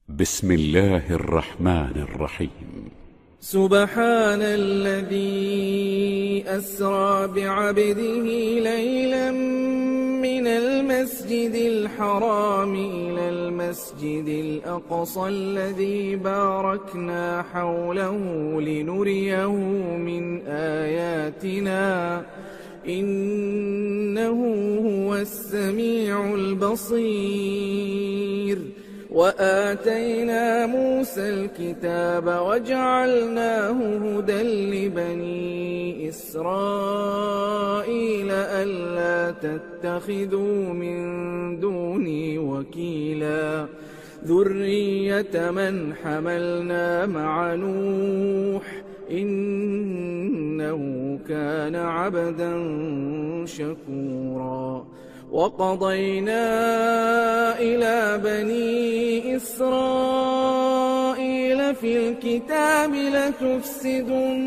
بسم الله الرحمن الرحيم. سبحان الذي أسرى بعبده ليلا من المسجد الحرام إلى المسجد الأقصى الذي باركنا حوله لنريه من آياتنا إنه هو السميع البصير. وآتينا موسى الكتاب وجعلناه هدى لبني إسرائيل ألا تتخذوا من دوني وكيلا ذرية من حملنا مع نوح إنه كان عبدا شكورا. وقضينا إلى بني إسرائيل في الكتاب لتفسدن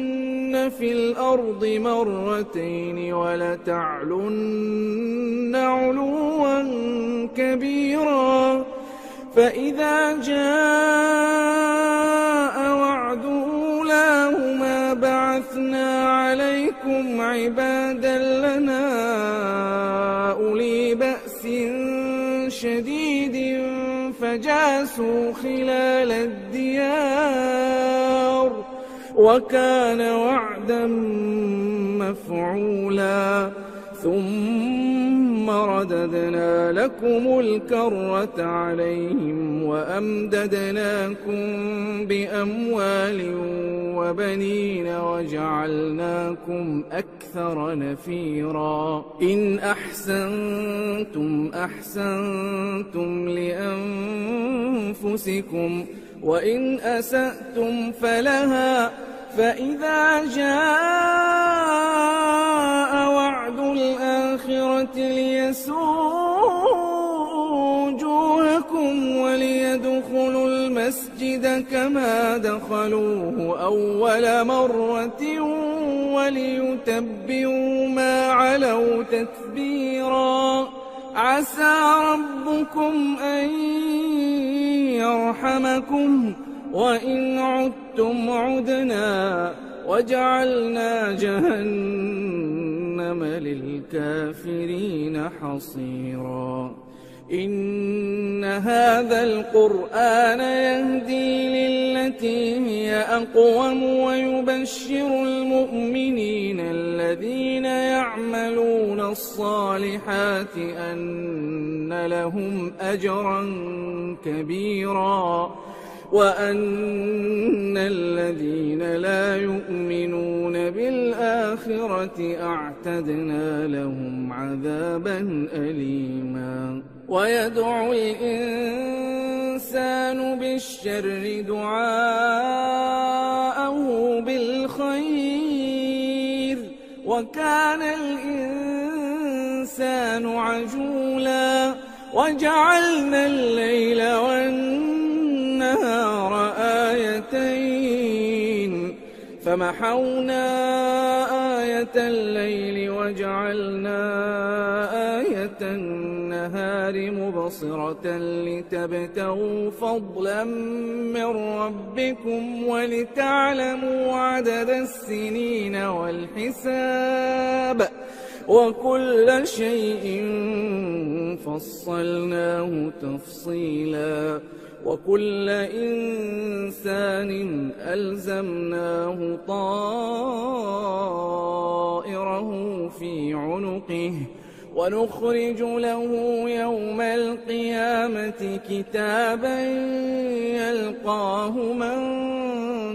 في الأرض مرتين ولتعلن علوا كبيرا فإذا جاء وعد أولاهما بعثنا عليكم عبادا لنا أولي بأس شديد فجاسوا خلال الديار وكان وعدا مفعولا. ثم رددنا لكم الكرة عليهم وأمددناكم بأموال وبنين وجعلناكم أكثر نفيرا. إن أحسنتم أحسنتم لأنفسكم وإن أسأتم فلها فإذا جاء وعد الآخرة ليسوءوا وجوهكم وليدخلوا المسجد كما دخلوه أول مرة وليتبروا ما علوا تتبيرا. عسى ربكم أن يرحمكم وإن عدتم عدنا وجعلنا جهنم للكافرين حصيرا. إن هذا القرآن يهدي للتي هي أقوم ويبشر المؤمنين الذين يعملون الصالحات أن لهم أجرا كبيرا وأن الذين لا يؤمنون بالآخرة أعتدنا لهم عذابا أليما. ويدعو الإنسان بالشر دعاءه بالخير وكان الإنسان عجولا. وجعلنا الليل والنهار آيتين فمحونا آية الليل وجعلنا آية النهار مبصرة لتبتغوا فضلا من ربكم ولتعلموا عدد السنين والحساب وكل شيء فصلناه تفصيلا. وكل إنسان ألزمناه طائره في عنقه ونخرج له يوم القيامة كتابا يلقاه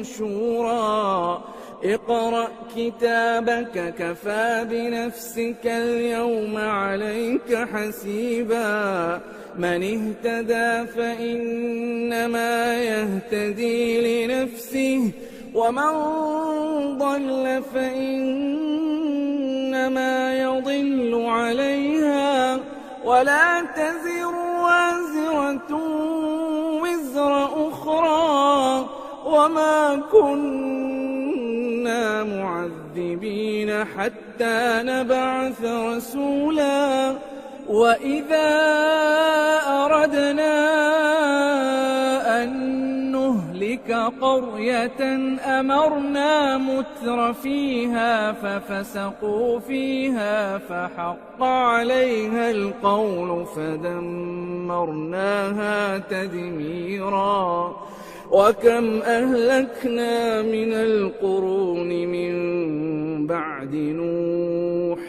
منشورا. اقرأ كتابك كفى بنفسك اليوم عليك حسيبا. من اهتدى فإنما يهتدي لنفسه ومن ضل فإنما يضل عليها ولا تزر وازرة وزر أخرى وما كنا معذبين حتى نبعث رسولا. وإذا أردنا أن ربك قرية أمرنا متر فيها ففسقوا فيها فحق عليها القول فدمرناها تدميرا وكم أهلكنا من القرون من بعد نوح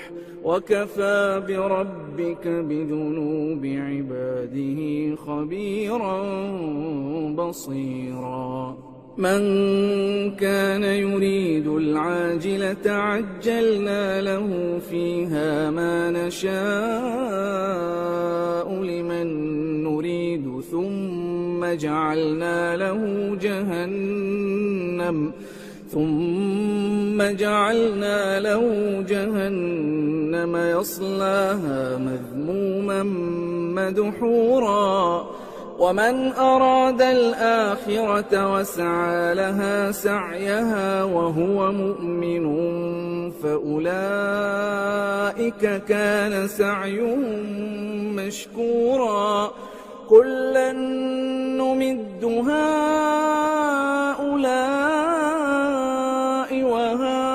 وكفى بربك بذنوب عباده خبيرا بصيرا من كان يريد العاجلة عجلنا له فيها ما نشاء لمن نريد ثم جعلنا له جهنم يصلاها مذموما مدحورا ومن أراد الآخرة وسعى لها سعيها وهو مؤمن فأولئك كان سعيهم مشكورا كلا نمد هؤلاء وهؤلاء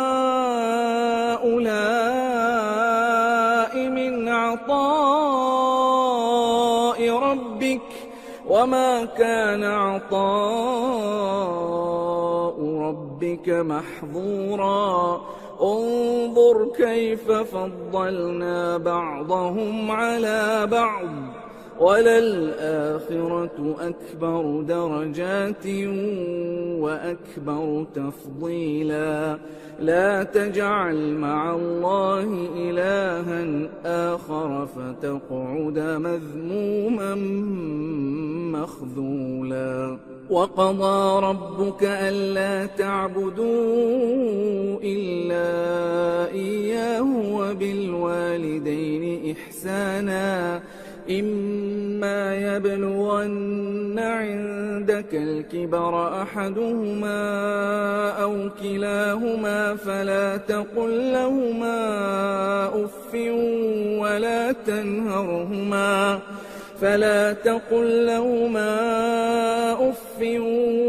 من عطاء ربك وما كان عطاء ربك محظورا انظر كيف فضلنا بعضهم على بعض وللآخرة أكبر درجات وأكبر تفضيلا لا تجعل مع الله إلها آخر فتقعد مذموما مخذولا وقضى ربك ألا تعبدوا إلا إياه وبالوالدين إحسانا إما يبلغن عندك الكبر أحدهما أو كلاهما فلا تقل لهما أف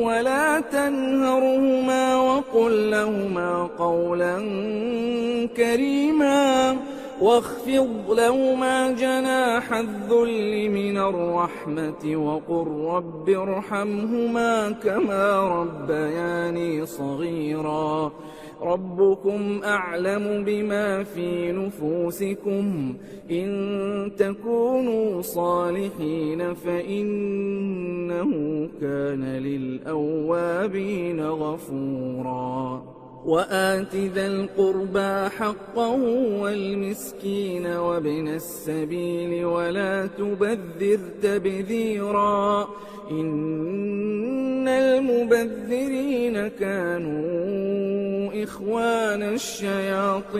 ولا تنهرهما وقل لهما قولا كريما واخفض لهما جناح الذل من الرحمة وقل رب ارحمهما كما ربياني صغيرا ربكم أعلم بما في نفوسكم إن تكونوا صالحين فإنه كان للأوابين غفورا وآت ذا القربى حقه والمسكين وابن السبيل ولا تبذر تبذيرا إن المبذرين كانوا إخوان الشياطين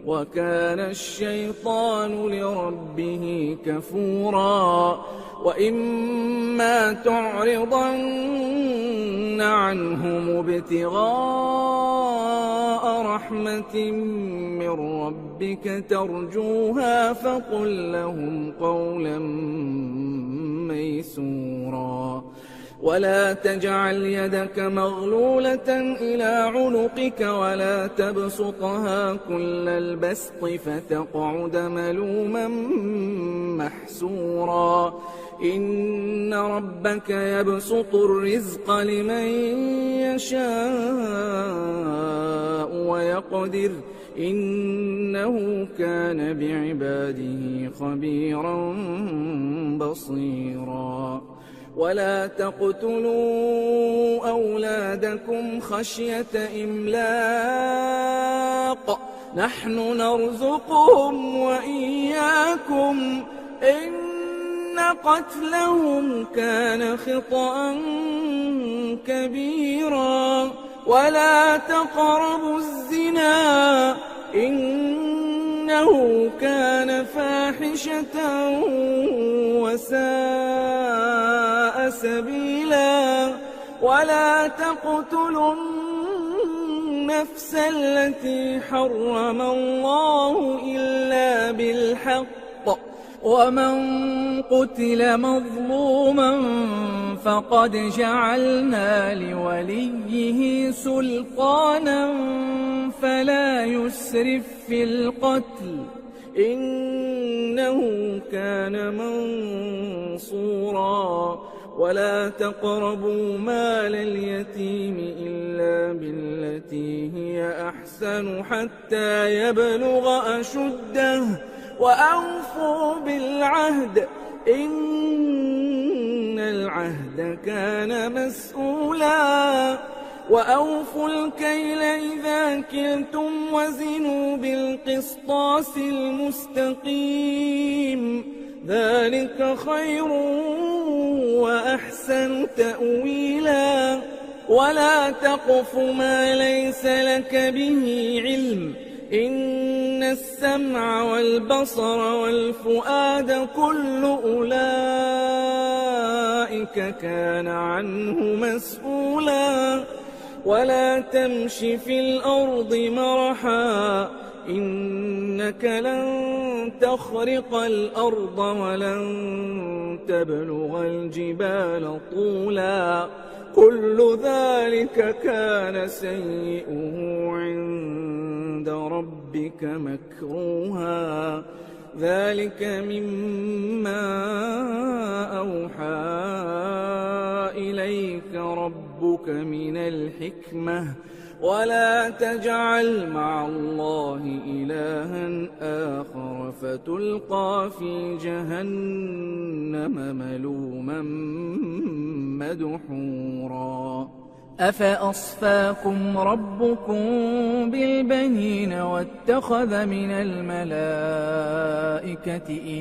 وكان الشيطان لربه كفورا وإما تعرضن عنهم ابتغاء رحمة من ربك ترجوها فقل لهم قولا ميسورا ولا تجعل يدك مغلولة إلى عنقك ولا تبسطها كل البسط فتقعد ملوما محسورا إن ربك يبسط الرزق لمن يشاء ويقدر إنه كان بعباده خبيرا بصيرا ولا تقتلوا أولادكم خشية إملاق نحن نرزقهم وإياكم إن قتلهم كان خطأ كبيرا ولا تقربوا الزنا إنه كان فاحشة وساء سبيلا ولا تقتلوا النفس التي حرم الله إلا بالحق ومن قتل مظلوما فقد جعلنا لوليه سلطانا فلا يسرف في القتل إنه كان منصورا ولا تقربوا مال اليتيم إلا بالتي هي أحسن حتى يبلغ أشده وأوفوا بالعهد إن العهد كان مسؤولا وأوفوا الكيل إذا كلتم وزنوا بالقسطاس المستقيم ذلك خير وأحسن تأويلا ولا تقف ما ليس لك به علم إن السمع والبصر والفؤاد كل أولئك كان عنه مسؤولا ولا تمش في الأرض مرحا إنك لن تخرق الأرض ولن تبلغ الجبال طولا كل ذلك كان سيئه عند ربك مكروها ذلك مما أوحى إليك ربك من الحكمة ولا تجعل مع الله إلها آخر فتلقى في جهنم ملوما مدحورا أفأصفاكم ربكم بالبنين واتخذ من الملائكة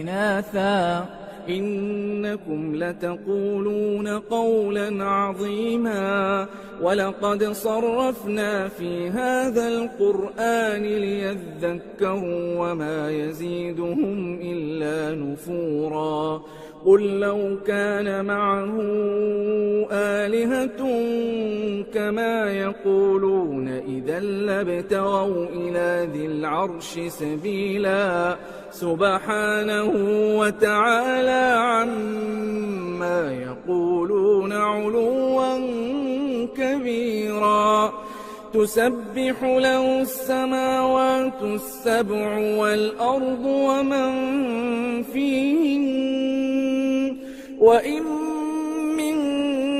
إناثا إنكم لتقولون قولا عظيما ولقد صرفنا في هذا القرآن ليذكروا وما يزيدهم إلا نفورا قل لو كان معه آلهة كما يقولون إذا لابتغوا إلى ذي العرش سبيلا سبحانه وتعالى عما يقولون علوا كبيرا تسبح له السماوات السبع والأرض ومن فيهن وإن من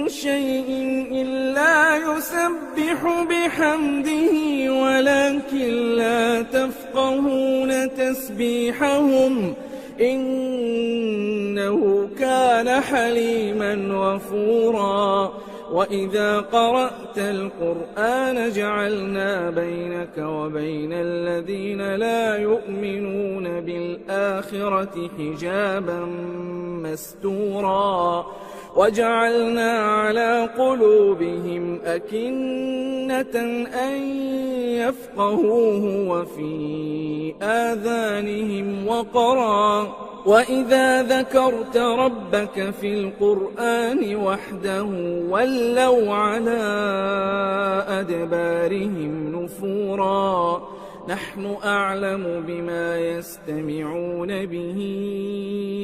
شيء إلا يسبح بحمده ولكن لا تفقهون تسبيحهم إنه كان حليما غفورا وإذا قرأت القرآن جعلنا بينك وبين الذين لا يؤمنون بالآخرة حجابا مستورا وجعلنا على قلوبهم أكنة أن يفقهوه وفي آذانهم وقرا وإذا ذكرت ربك في القرآن وحده ولوا على أدبارهم نفورا نحن أعلم بما يستمعون به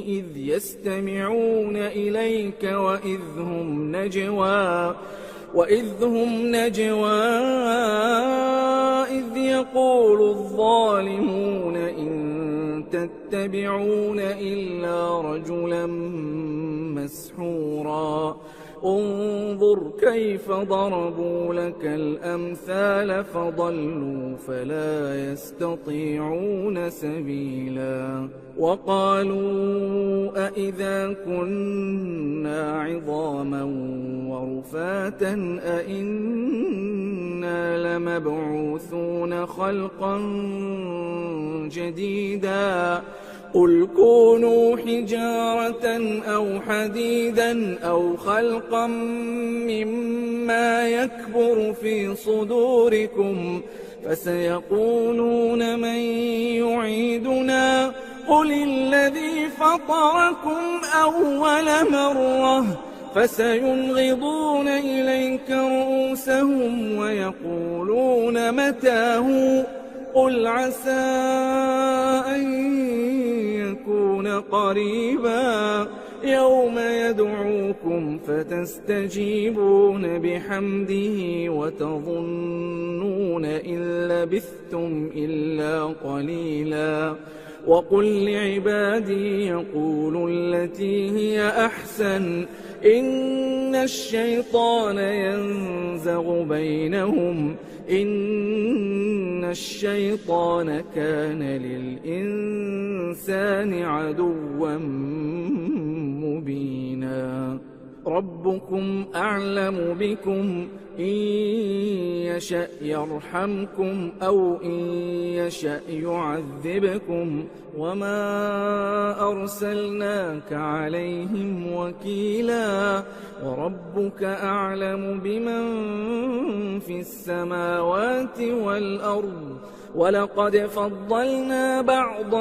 إذ يستمعون إليك وإذ هم نجوى إذ يقول الظالمون إن تتبعون إلا رجلا مسحورا انظر كيف ضربوا لك الأمثال فضلوا فلا يستطيعون سبيلا وقالوا أئذا كنا عظاما ورفاتا أئنا لمبعوثون خلقا جديدا قل كونوا حجارة أو حديدا أو خلقا مما يكبر في صدوركم فسيقولون من يعيدنا قل الذي فطركم أول مرة فسينغضون إليك رؤوسهم ويقولون متى هو قل عسى أن يكون تشركون قريبا يوم يدعوكم فتستجيبون بحمده وتظنون إن لبثتم إلا قليلا وقل لعبادي يقولوا التي هي أحسن إن الشيطان ينزغ بينهم إن الشيطان كان للإنسان عدوا مبينا ربكم أعلم بكم إن يشأ يرحمكم أو إن يشأ يعذبكم وما أرسلناك عليهم وكيلا وربك أعلم بمن في السماوات والأرض ولقد فضلنا بعض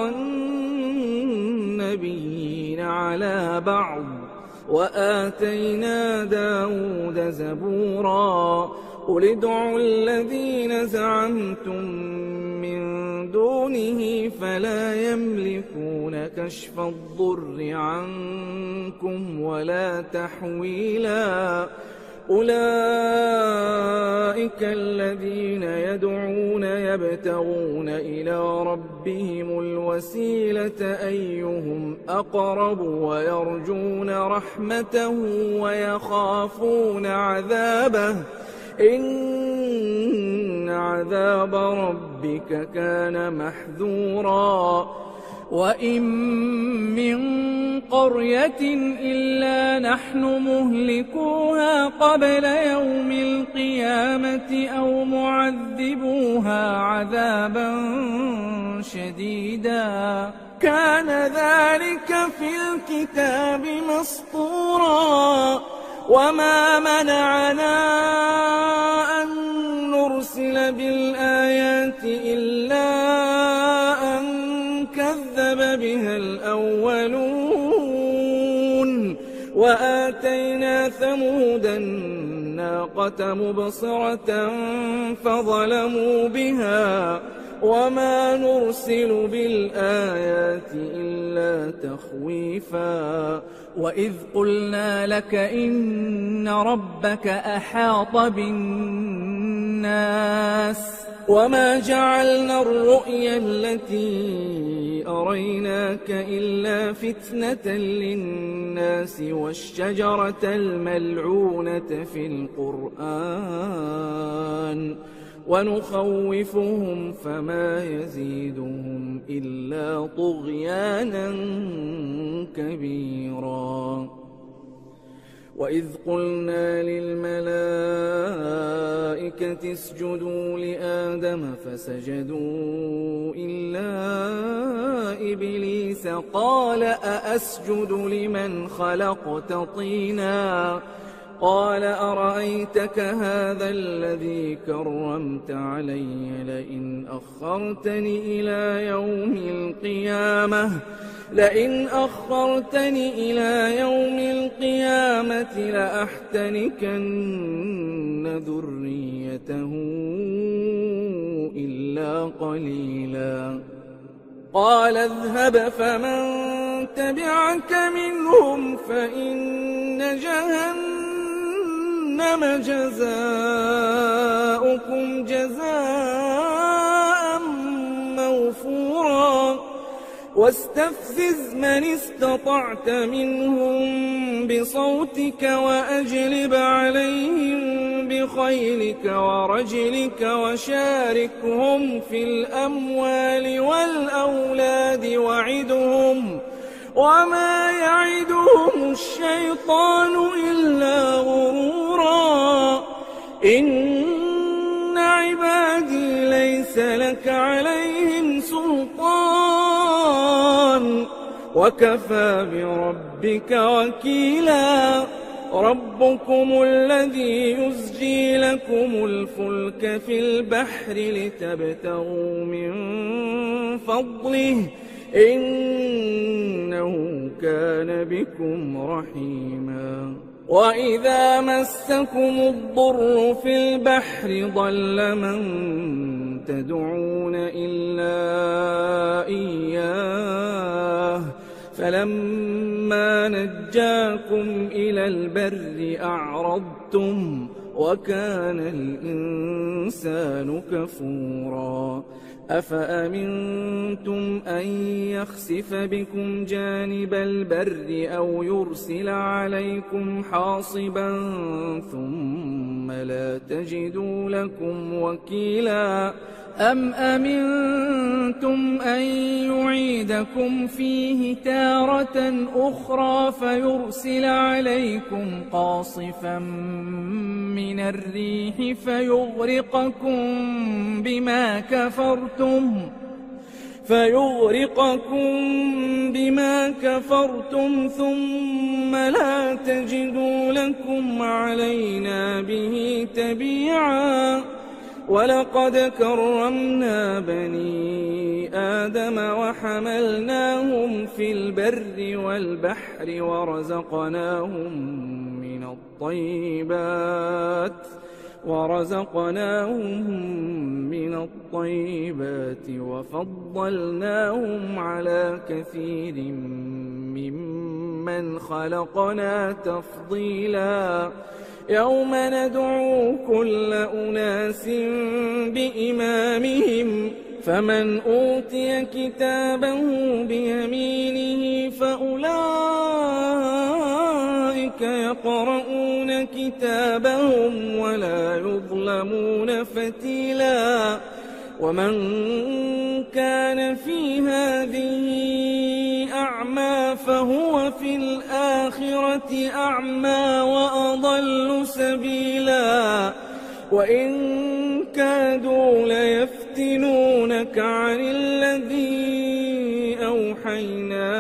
النبيين على بعض وآتينا داود زبورا قل ادعوا الذين زعمتم من دونه فلا يملكون كشف الضر عنكم ولا تحويلا أولئك الذين يدعون يبتغون إلى ربهم الوسيلة أيهم أقرب ويرجون رحمته ويخافون عذابه إن عذاب ربك كان محذورا وإن من قرية إلا نحن مهلكوها قبل يوم القيامة أو معذبوها عذابا شديدا كان ذلك في الكتاب مسطورا وما منعنا أن نرسل بالآيات إلا أن كذب بها الأولون وآتينا ثمود الناقة مبصرة فظلموا بها وما نرسل بالآيات إلا تخويفا وإذ قلنا لك إن ربك أحاط بالناس وما جعلنا الرؤيا التي أريناك إلا فتنة للناس والشجرة الملعونة في القرآن ونخوفهم فما يزيدهم إلا طغيانا كبيرا وإذ قلنا للملائكة اسجدوا لآدم فسجدوا إلا إبليس قال أأسجد لمن خلقت طينا قال أرأيتك هذا الذي كرمت علي لئن أخرتني إلى يوم القيامة لأحتنكن ذريته إلا قليلا قال اذهب فمن تبعك منهم فإن جهنم جزاؤكم جزاء موفورا واستفزز من استطعت منهم بصوتك وأجلب عليهم بخيلك ورجلك وشاركهم في الأموال والأولاد وعدهم وما يعدهم الشيطان إلا غرورا إن عبادي ليس لك عليهم سلطان وكفى بربك وكيلا ربكم الذي يزجي لكم الفلك في البحر لتبتغوا من فضله إنه كان بكم رحيما وإذا مسكم الضر في البحر ضل من تدعون إلا إياه فلما نجاكم إلى البر أعرضتم وكان الإنسان كفورا أفأمنتم أن يخسف بكم جانب البر أو يرسل عليكم حاصبا ثم لا تجدوا لكم وكيلا أم أمنتم أن يعيدكم فيه تارة أخرى فيرسل عليكم قاصفا من الريح فيغرقكم بما كفرتم ثم لا تجدوا لكم علينا به تبيعا ولقد كرمنا بني آدم وحملناهم في البر والبحر ورزقناهم من الطيبات وفضلناهم على كثير ممن خلقنا تفضيلا يوم ندعو كل أناس بإمامهم فمن أوتي كتابه بيمينه فأولئك يقرؤون كتابهم ولا يظلمون فتيلا ومن كان في هذه أعمى فهو في الآخرة أعمى وأضل سبيلا وإن كادوا ليفتنونك عن الذي أوحينا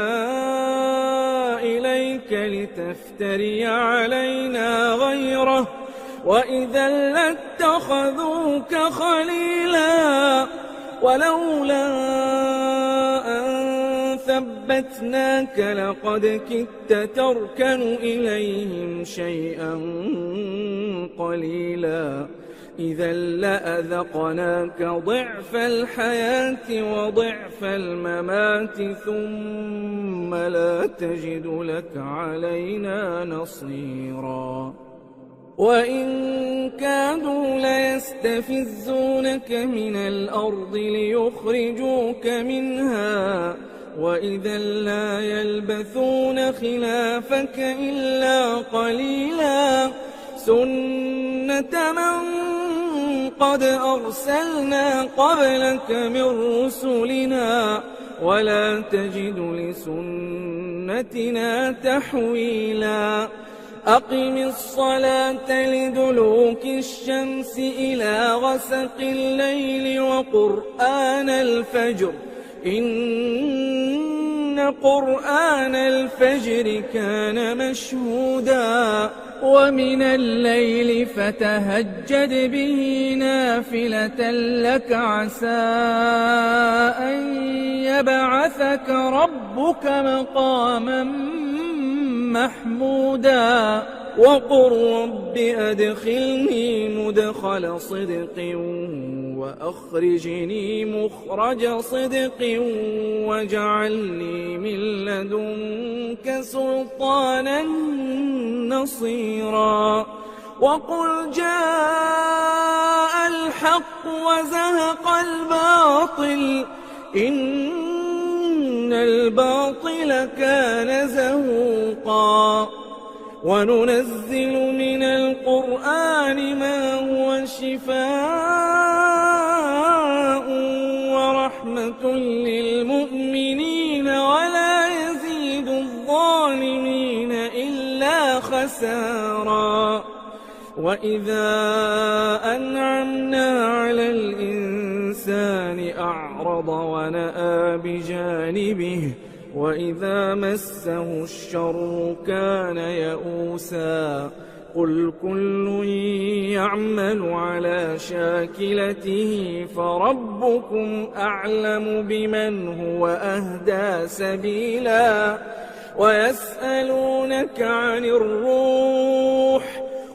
إليك لتفتري علينا غيره وإذا لاتخذوك خليلا ولولا أن ثبتناك لقد كدت تركن إليهم شيئا قليلا إذا لأذقناك ضعف الحياة وضعف الممات ثم لا تجد لك علينا نصيرا وإن كادوا ليستفزونك من الأرض ليخرجوك منها وإذا لا يلبثون خلافك إلا قليلا سنة من قد أرسلنا قبلك من رسلنا ولا تجد لسنتنا تحويلا أقم الصلاة لدلوك الشمس إلى غسق الليل وقرآن الفجر إن قرآن الفجر كان مشهودا ومن الليل فتهجد به نافلة لك عسى أن يبعثك ربك مقاما محمودا وقل رب أدخلني مدخل صدق وأخرجني مخرج صدق واجعل لي من لدنك سلطانا نصيرا وقل جاء الحق وزهق الباطل إن الباطل كان زهوقا وننزل من القرآن ما هو شفاء ورحمة للمؤمنين ولا يزيد الظالمين إلا خسارا وإذا أنعمنا على الإنسان أعرض ونأى بجانبه وإذا مسه الشر كان يئوسا قل كل يعمل على شاكلته فربكم أعلم بمن هو أهدى سبيلا ويسألونك عن الروح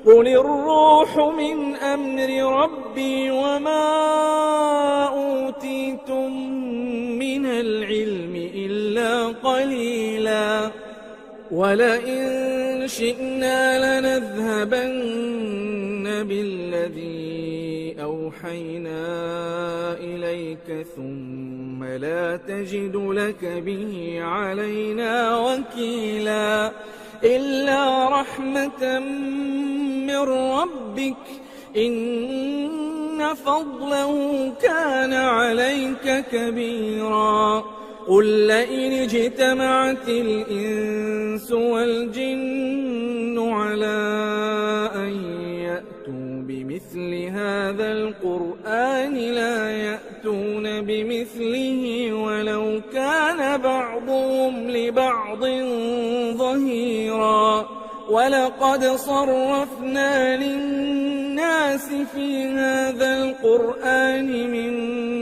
قل الروح من أمر ربي وما أوتيتم من العلم إلا إلا قليلا ولئن شئنا لنذهبن بالذي أوحينا إليك ثم لا تجد لك به علينا وكيلا إلا رحمة من ربك إن فضله كان عليك كبيرا قل لئن اجتمعت الإنس والجن على أن يأتوا بمثل هذا القرآن لا يأتون بمثله ولو كان بعضهم لبعض ظهيرا ولقد صرفنا للناس في هذا القرآن من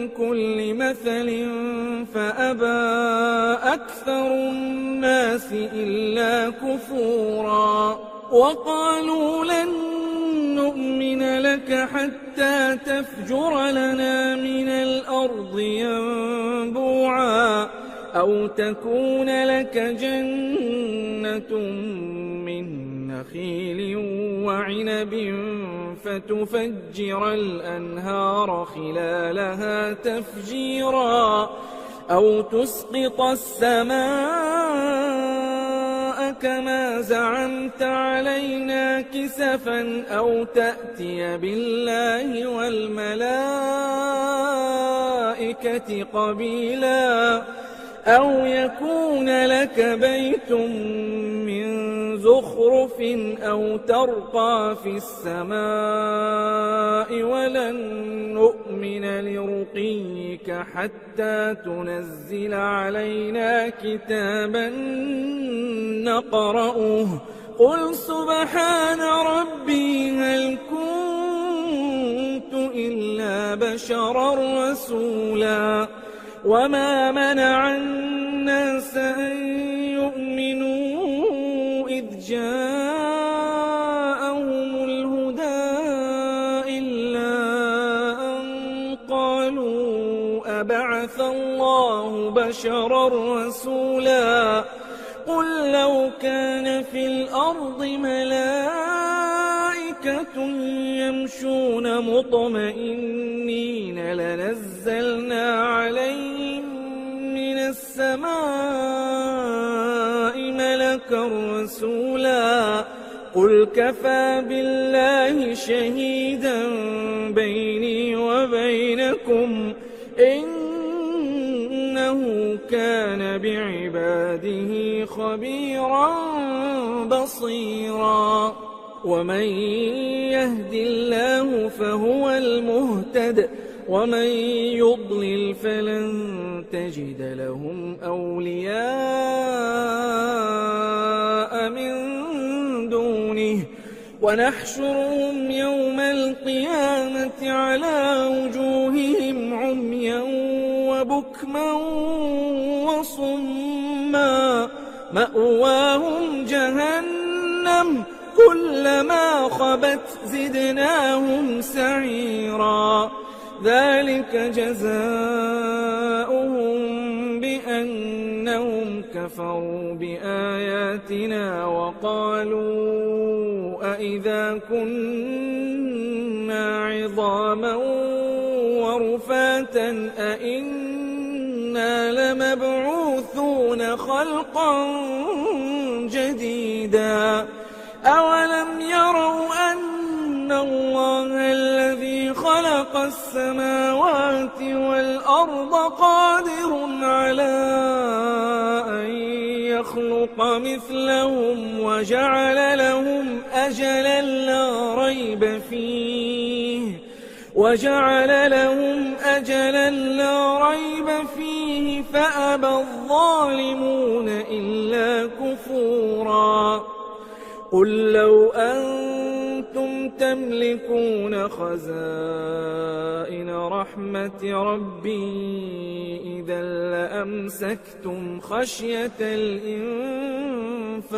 كل مثل فأبى أكثر الناس إلا كفورا وقالوا لن نؤمن لك حتى تفجر لنا من الأرض ينبوعا أو تكون لك جنة من نخيل وعنب فتفجر الأنهار خلالها تفجيرا أو تسقط السماء كما زعمت علينا كسفا أو تأتي بالله والملائكة قبيلا أو يكون لك بيت من زخرف أو ترقى في السماء ولن نؤمن لرقيك حتى تنزل علينا كتابا نقرأه قل سبحان ربي هل كنت إلا بشرا رسولا وما منع الناس أن يؤمنوا إذ جاءهم الهدى إلا أن قالوا أبعث الله بشرا رسولا قل لو كان في الأرض ملائكة يمشون مطمئنين لنزلنا عليهم من السماء ملكا رسولا قل كفى بالله شهيدا بيني وبينكم إنه كان بعباده خبيرا بصيرا ومن يهد الله فهو المهتد ومن يضلل فلن تجد لهم أولياء من دونه ونحشرهم يوم القيامة على وجوههم عميا وبكما وصما مأواهم جهنم كلما خبت زدناهم سعيرا ذلك جزاؤهم بأنهم كفروا بآياتنا وقالوا أئذا كنا عظاما ورفاتا أئنا لمبعوثون خلقا جديدا أولم يروا أن الله الذي خلق السماوات والأرض قادر على أن يخلق مثلهم وجعل لهم أجلا لا ريب فيه فأبى الظالمون إلا كفورا قل لو أنتم تملكون خزائن رحمة ربي إذا لأمسكتم خشية الإنفاق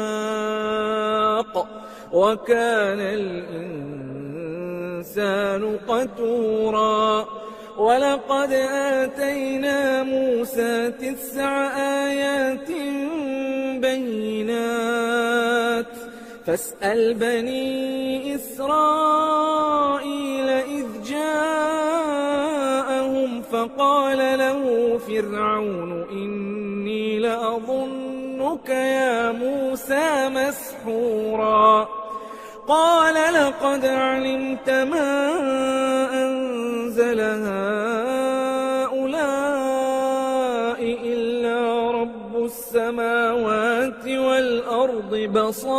وكان الإنسان قتورا ولقد آتينا موسى 9 آيات بينات فاسأل بني إسرائيل إذ جاءهم فقال له فرعون إني لأظنك يا موسى مسحورا قال لقد علمت ما أنزل هؤلاء إلا رب السماوات والأرض بصائر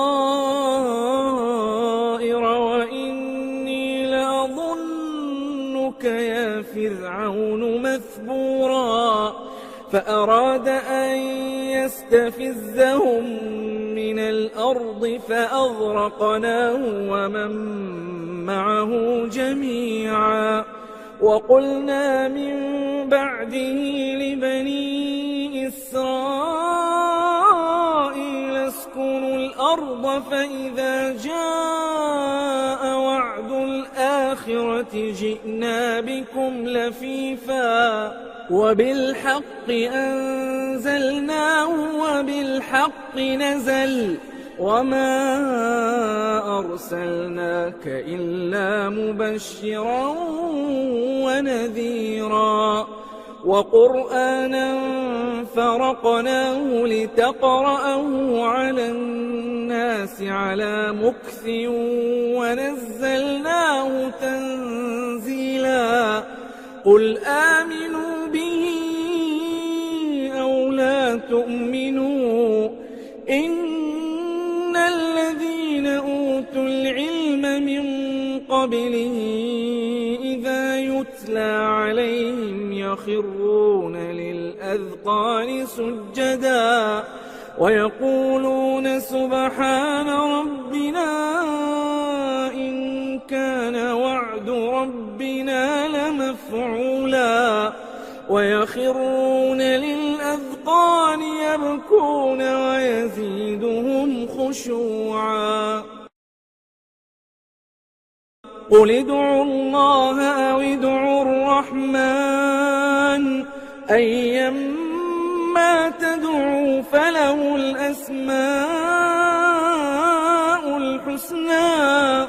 وإني لأظنك يا فرعون مثبورا فأراد أن يستفزهم من الأرض فأغرقناه ومن معه جميعا وقلنا من بعده لبني إسرائيل اسكنوا الأرض فإذا جاء وعد الآخرة جئنا بكم لفيفا وبالحق أنزلناه وبالحق نزل وما أرسلناك إلا مبشرا ونذيرا وقرآنا فرقناه لتقرأه على الناس على مكث ونزلناه تنزيلا قل آمنوا به أو لا تؤمنوا إن الذين أوتوا العلم من قبله إذا يتلى عليهم يخرون للأذقان سجدا ويقولون سبحان ربنا إن كان وعد ربنا لمفعولا ويخرون للأذقان يبكون ويزيدهم خشوعا قل ادعوا الله أو ادعوا الرحمن أيما تدعوا فله الأسماء الحسنى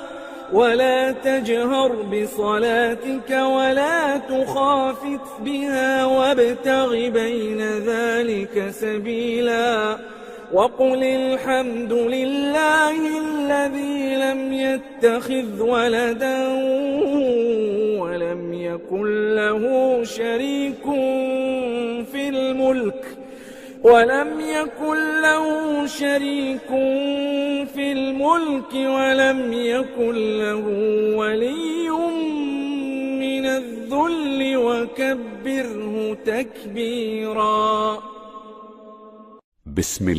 ولا تجهر بصلاتك ولا تخافت بها وابتغ بين ذلك سبيلا وقل الحمد لله الذي لم يتخذ ولدا ولم يكن له شريك في الملك ولم يكن له ولي من الذل وكبره تكبيرا. بسم الله